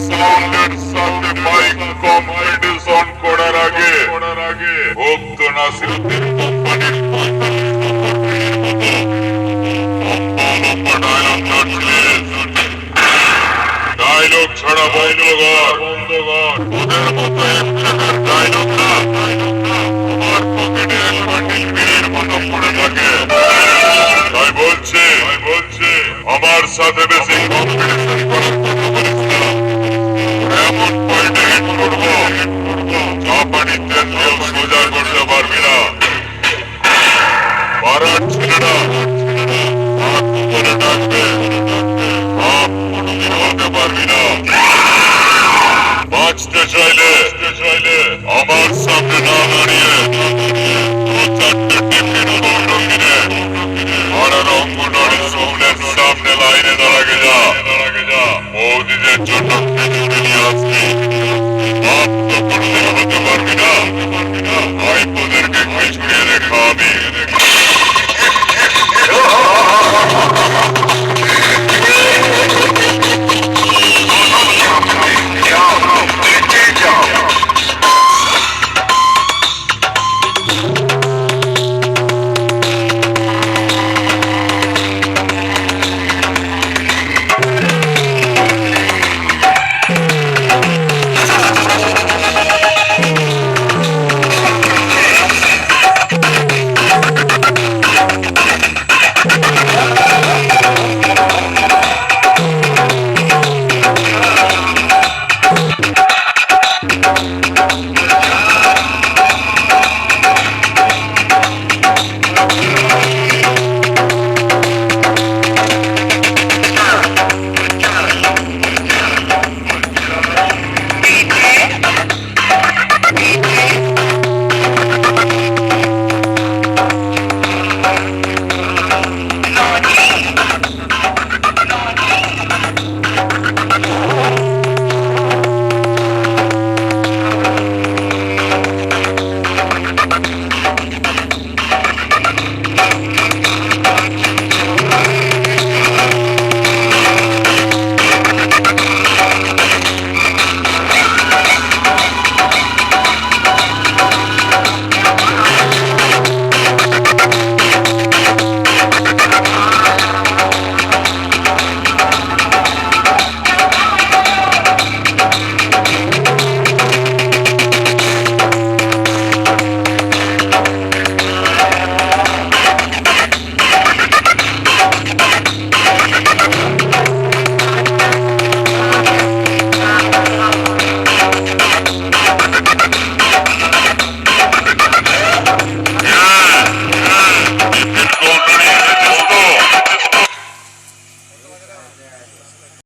সাউন্ডের সাথে mic competition করার আগে ভক্ত নাসিরুদ্দিন কোম্পানির ডায়লগ ছাড়া বন্ধগণ ওদের মতো একজনের ডায়লগ না আমার পকেটে এক বান্ডিল বিড়ির মতো পড়ে থাকে। তাই বলছে আমার সাথে বেশি কম্পিটিশন করার কথা বলিস না। এমন পয়েন্টে হিট করবো চা পানি তেল দিয়েও সোজা করতে পারবি না। পাড়ার ছেলেরা হাত করে ডাকবে, বাপ কোনোদিন হতে পারবি না। বাঁচতে চাইলে আমার সামনে না দাঁড়িয়ে দু চারটে টিফিন দৌড় কিনে পাড়ার অঙ্গনওয়াড়ি স্কুলের সামনে লাইনে দাঁড়াগে যা। বৌদিদের জন্য খিচুড়ি নিয়ে আসবি। বাপ তো কোনোদিন হতে পারবি না, ভাইপোদেরকে খিচুড়ি এনে খাওয়াবি।